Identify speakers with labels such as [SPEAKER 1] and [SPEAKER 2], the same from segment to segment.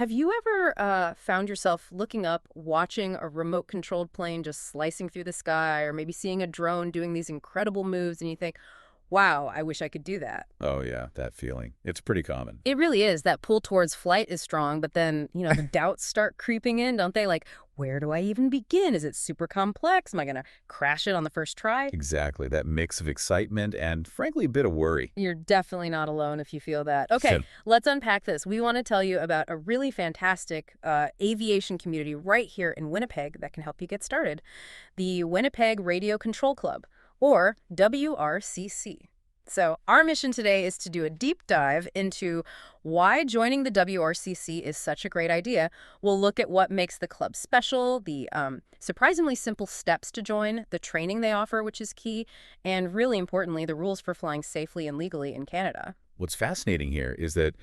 [SPEAKER 1] Have you ever found yourself looking up, watching a remote-controlled plane just slicing through the sky, or maybe seeing a drone doing these incredible moves, and you think, wow, I wish I could do that?
[SPEAKER 2] Oh, yeah, that feeling. It's pretty common.
[SPEAKER 1] It really is. That pull towards flight is strong, but then, the doubts start creeping in, don't they? Like, where do I even begin? Is it super complex? Am I going to crash it on the first try?
[SPEAKER 2] Exactly. That mix of excitement and, frankly, a bit of worry.
[SPEAKER 1] You're definitely not alone if you feel that. Okay, let's unpack this. We want to tell you about a really fantastic aviation community right here in Winnipeg that can help you get started. The Winnipeg Radio Control Club, or WRCC. So our mission today is to do a deep dive into why joining the WRCC is such a great idea. We'll look at what makes the club special, the surprisingly simple steps to join, the training they offer, which is key, and really importantly, the rules for flying safely and legally in Canada.
[SPEAKER 2] What's fascinating here is that,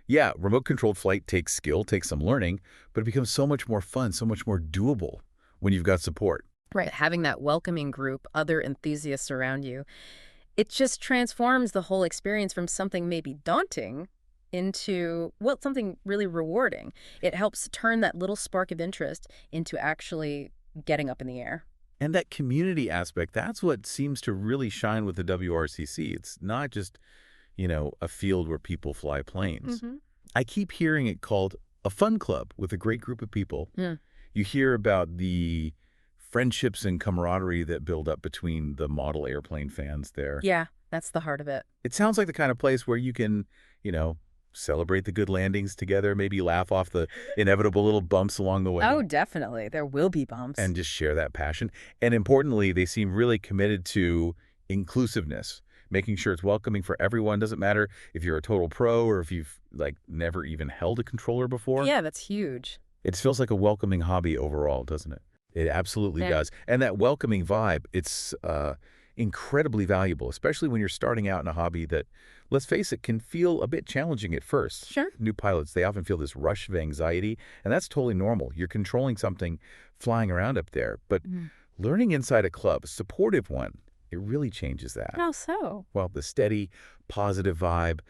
[SPEAKER 2] yeah, remote-controlled flight takes skill, takes some learning, but it becomes so much more fun, so much more doable when you've got support.
[SPEAKER 1] Right, having that welcoming group, other enthusiasts around you, it just transforms the whole experience from something maybe daunting into, well, something really rewarding. It helps turn that little spark of interest into actually getting up in the air.
[SPEAKER 2] And that community aspect, that's what seems to really shine with the WRCC. It's not just, a field where people fly planes. I keep hearing it called a fun club with a great group of people. You hear about the friendships and camaraderie that build up between the model airplane fans there.
[SPEAKER 1] Yeah, that's the heart of it.
[SPEAKER 2] It sounds like the kind of place where you can, celebrate the good landings together, maybe laugh off the inevitable little bumps along the way.
[SPEAKER 1] Oh, definitely. There will be bumps.
[SPEAKER 2] And just share that passion. And importantly, they seem really committed to inclusiveness, making sure it's welcoming for everyone. Doesn't matter if you're a total pro or if you've, never even held a controller before.
[SPEAKER 1] Yeah, that's huge.
[SPEAKER 2] It feels like a welcoming hobby overall, doesn't it? It absolutely does. And that welcoming vibe, it's incredibly valuable, especially when you're starting out in a hobby that, let's face it, can feel a bit challenging at first.
[SPEAKER 1] Sure.
[SPEAKER 2] New pilots, they often feel this rush of anxiety, and that's totally normal. You're controlling something flying around up there. But learning inside a club, a supportive one, it really changes that.
[SPEAKER 1] How so?
[SPEAKER 2] Well, the steady, positive vibe,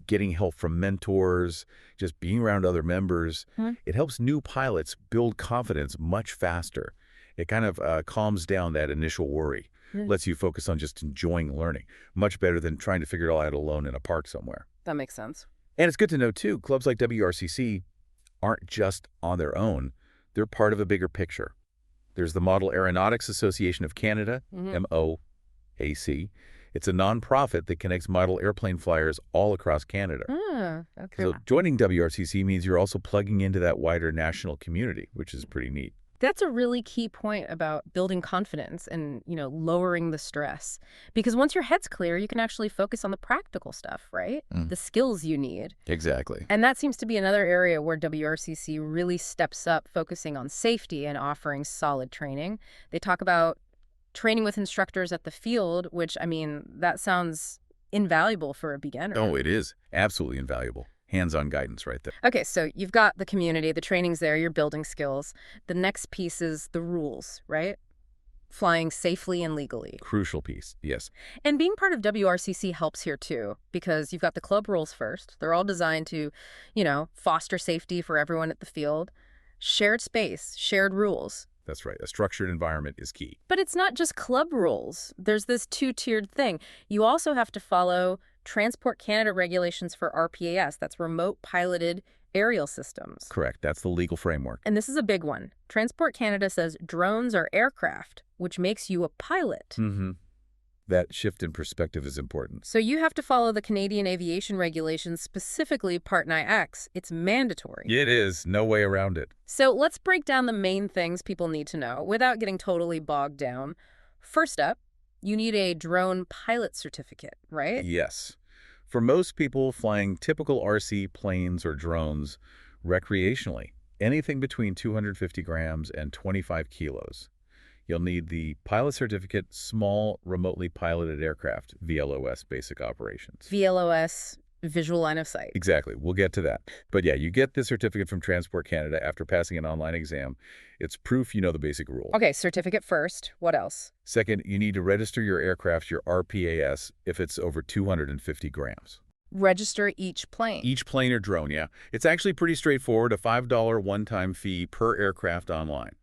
[SPEAKER 2] getting help from mentors, just being around other members, it helps new pilots build confidence much faster. It kind of calms down that initial worry, lets you focus on just enjoying learning, much better than trying to figure it all out alone in a park somewhere.
[SPEAKER 1] That makes sense.
[SPEAKER 2] And it's good to know, too, clubs like WRCC aren't just on their own. They're part of a bigger picture. There's the Model Aeronautics Association of Canada, MOAC. It's a nonprofit that connects model airplane flyers all across Canada.
[SPEAKER 1] Okay.
[SPEAKER 2] So joining WRCC means you're also plugging into that wider national community, which is pretty neat.
[SPEAKER 1] That's a really key point about building confidence and, lowering the stress. Because once your head's clear, you can actually focus on the practical stuff, right? The skills you need.
[SPEAKER 2] Exactly.
[SPEAKER 1] And that seems to be another area where WRCC really steps up, focusing on safety and offering solid training. They talk about training with instructors at the field, which, that sounds invaluable for a beginner.
[SPEAKER 2] Oh, it is. Absolutely invaluable. Hands-on guidance right there.
[SPEAKER 1] Okay, so you've got the community, the training's there, you're building skills. The next piece is the rules, right? Flying safely and legally.
[SPEAKER 2] Crucial piece, yes.
[SPEAKER 1] And being part of WRCC helps here too, because you've got the club rules first. They're all designed to, foster safety for everyone at the field. Shared space, shared rules.
[SPEAKER 2] That's right. A structured environment is key.
[SPEAKER 1] But it's not just club rules. There's this two-tiered thing. You also have to follow Transport Canada regulations for RPAS. That's Remote Piloted Aerial Systems.
[SPEAKER 2] Correct. That's the legal framework.
[SPEAKER 1] And this is a big one. Transport Canada says drones are aircraft, which makes you a pilot.
[SPEAKER 2] That shift in perspective is important.
[SPEAKER 1] So you have to follow the Canadian aviation regulations, specifically Part 9X. It's mandatory.
[SPEAKER 2] It is. No way around it.
[SPEAKER 1] So let's break down the main things people need to know without getting totally bogged down. First up, you need a drone pilot certificate, right?
[SPEAKER 2] Yes. For most people flying typical RC planes or drones recreationally, anything between 250 grams and 25 kilos, you'll need the Pilot Certificate Small Remotely Piloted Aircraft, VLOS basic operations.
[SPEAKER 1] VLOS, visual line of sight.
[SPEAKER 2] Exactly. We'll get to that. But yeah, you get the certificate from Transport Canada after passing an online exam. It's proof you know the basic rule.
[SPEAKER 1] Okay, certificate first. What else?
[SPEAKER 2] Second, you need to register your aircraft, your RPAS, if it's over 250 grams.
[SPEAKER 1] register each plane?
[SPEAKER 2] Each plane or drone, yeah. It's actually pretty straightforward, a $5 one-time fee per aircraft online.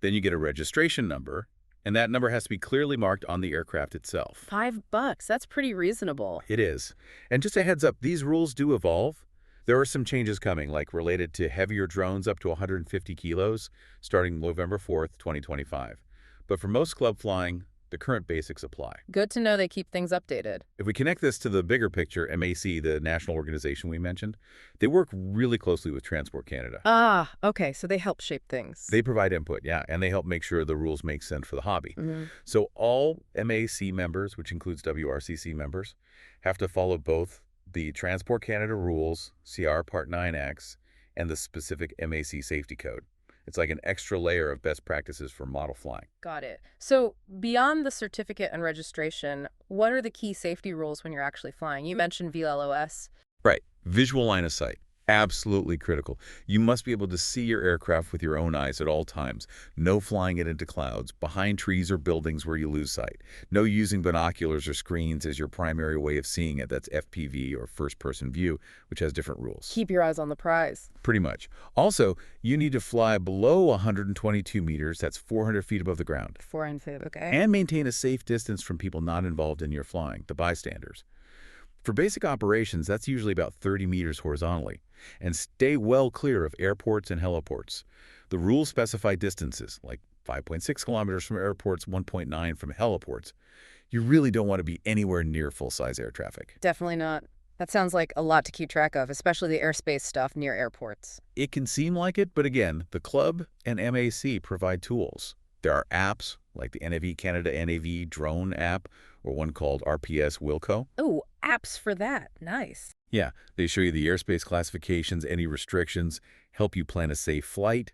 [SPEAKER 2] Then you get a registration number, and that number has to be clearly marked on the aircraft itself.
[SPEAKER 1] $5, that's pretty reasonable.
[SPEAKER 2] It is. And just a heads up, these rules do evolve. There are some changes coming, like related to heavier drones up to 150 kilos, starting November 4th, 2025. But for most club flying, the current basics apply.
[SPEAKER 1] Good to know they keep things updated.
[SPEAKER 2] If we connect this to the bigger picture, MAC, the national organization we mentioned, they work really closely with Transport Canada.
[SPEAKER 1] Ah, okay, so they help shape things.
[SPEAKER 2] They provide input, yeah, and they help make sure the rules make sense for the hobby.
[SPEAKER 1] Mm-hmm.
[SPEAKER 2] So all MAC members, which includes WRCC members, have to follow both the Transport Canada rules, CR Part 9X, and the specific MAC safety code. It's like an extra layer of best practices for model flying.
[SPEAKER 1] Got it. So beyond the certificate and registration, what are the key safety rules when you're actually flying? You mentioned VLOS.
[SPEAKER 2] Right. Visual line of sight. Absolutely critical. You must be able to see your aircraft with your own eyes at all times. No flying it into clouds, behind trees or buildings where you lose sight. No using binoculars or screens as your primary way of seeing it. That's FPV or first-person view, which has different rules.
[SPEAKER 1] Keep your eyes on the prize.
[SPEAKER 2] Pretty much. Also, you need to fly below 122 meters, that's 400 feet above the ground.
[SPEAKER 1] 400 feet, okay.
[SPEAKER 2] And maintain a safe distance from people not involved in your flying, the bystanders. For basic operations, that's usually about 30 meters horizontally. And stay well clear of airports and heliports. The rules specify distances, like 5.6 kilometers from airports, 1.9 from heliports. You really don't want to be anywhere near full-size air traffic.
[SPEAKER 1] Definitely not. That sounds like a lot to keep track of, especially the airspace stuff near airports.
[SPEAKER 2] It can seem like it, but again, the club and MAC provide tools. There are apps, like the NAV Canada NAV drone app, or one called RPS Wilco.
[SPEAKER 1] Oh, apps for that. Nice.
[SPEAKER 2] Yeah, they show you the airspace classifications, any restrictions, help you plan a safe flight.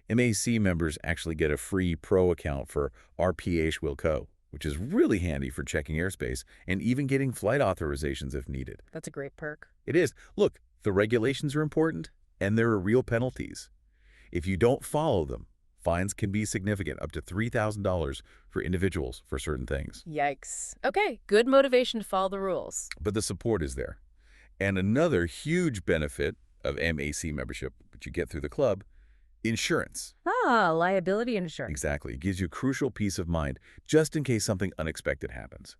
[SPEAKER 2] MAC members actually get a free pro account for RPH Wilco, which is really handy for checking airspace and even getting flight authorizations if needed.
[SPEAKER 1] That's a great perk.
[SPEAKER 2] It is. Look, the regulations are important, and there are real penalties. If you don't follow them, fines can be significant, up to $3,000 for individuals for certain things.
[SPEAKER 1] Yikes. Okay, good motivation to follow the rules.
[SPEAKER 2] But the support is there. And another huge benefit of MAC membership, which you get through the club, insurance.
[SPEAKER 1] Ah, liability insurance.
[SPEAKER 2] Exactly. It gives you crucial peace of mind just in case something unexpected happens.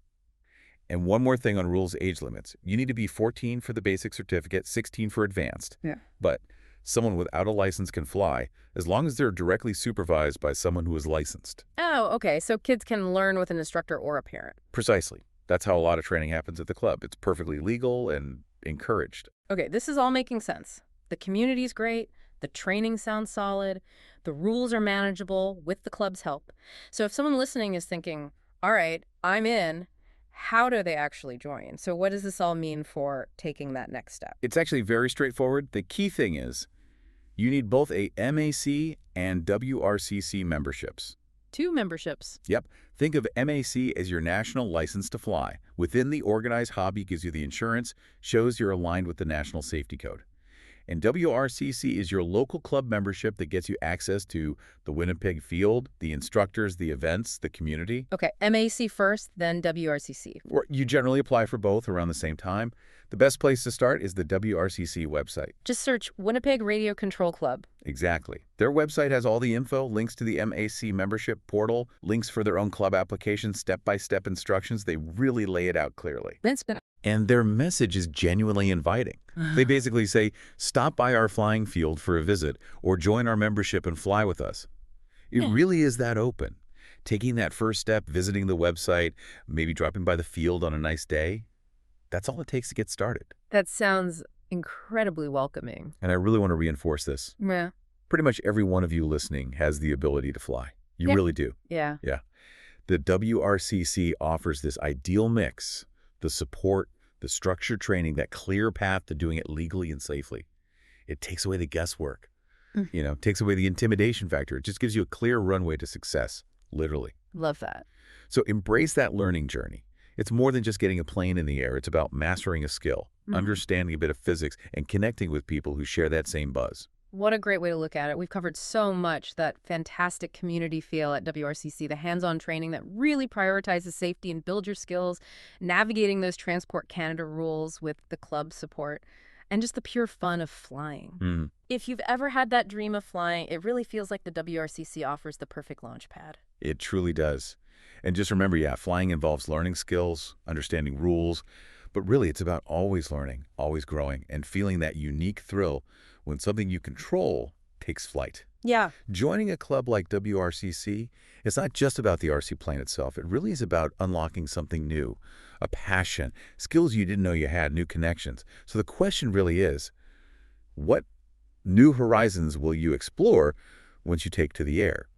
[SPEAKER 2] And one more thing on rules age limits. You need to be 14 for the basic certificate, 16 for advanced.
[SPEAKER 1] Yeah.
[SPEAKER 2] But someone without a license can fly as long as they're directly supervised by someone who is licensed.
[SPEAKER 1] Oh, okay. So kids can learn with an instructor or a parent.
[SPEAKER 2] Precisely. That's how a lot of training happens at the club. It's perfectly legal and encouraged.
[SPEAKER 1] Okay, this is all making sense. The community's great. The training sounds solid. The rules are manageable with the club's help. So if someone listening is thinking, all right, I'm in, how do they actually join? So what does this all mean for taking that next step?
[SPEAKER 2] It's actually very straightforward. The key thing is you need both a MAC and WRCC memberships.
[SPEAKER 1] 2 memberships.
[SPEAKER 2] Yep. Think of MAC as your national license to fly. Within the organized hobby gives you the insurance, shows you're aligned with the national safety code. And WRCC is your local club membership that gets you access to the Winnipeg field, the instructors, the events, the community.
[SPEAKER 1] Okay, MAC first, then WRCC.
[SPEAKER 2] Or you generally apply for both around the same time. The best place to start is the WRCC website.
[SPEAKER 1] Just search Winnipeg Radio Control Club.
[SPEAKER 2] Exactly. Their website has all the info, links to the MAC membership portal, links for their own club application, step-by-step instructions. They really lay it out clearly. And their message is genuinely inviting. They basically say, stop by our flying field for a visit or join our membership and fly with us. It really is that open. Taking that first step, visiting the website, maybe dropping by the field on a nice day, that's all it takes to get started.
[SPEAKER 1] That sounds incredibly welcoming.
[SPEAKER 2] And I really want to reinforce this.
[SPEAKER 1] Yeah.
[SPEAKER 2] Pretty much every one of you listening has the ability to fly. You really do.
[SPEAKER 1] Yeah.
[SPEAKER 2] Yeah. The WRCC offers this ideal mix, the support, the structured training, that clear path to doing it legally and safely. It takes away the guesswork, takes away the intimidation factor. It just gives you a clear runway to success, literally.
[SPEAKER 1] Love that.
[SPEAKER 2] So embrace that learning journey. It's more than just getting a plane in the air. It's about mastering a skill, understanding a bit of physics, and connecting with people who share that same buzz.
[SPEAKER 1] What a great way to look at it. We've covered so much, that fantastic community feel at WRCC, the hands-on training that really prioritizes safety and build your skills, navigating those Transport Canada rules with the club support, and just the pure fun of flying.
[SPEAKER 2] Mm.
[SPEAKER 1] If you've ever had that dream of flying, it really feels like the WRCC offers the perfect launch pad.
[SPEAKER 2] It truly does. And just remember, yeah, flying involves learning skills, understanding rules, but really it's about always learning, always growing, and feeling that unique thrill when something you control takes flight.
[SPEAKER 1] Yeah.
[SPEAKER 2] Joining a club like WRCC, it's not just about the RC plane itself. It really is about unlocking something new, a passion, skills you didn't know you had, new connections. So the question really is, what new horizons will you explore once you take to the air?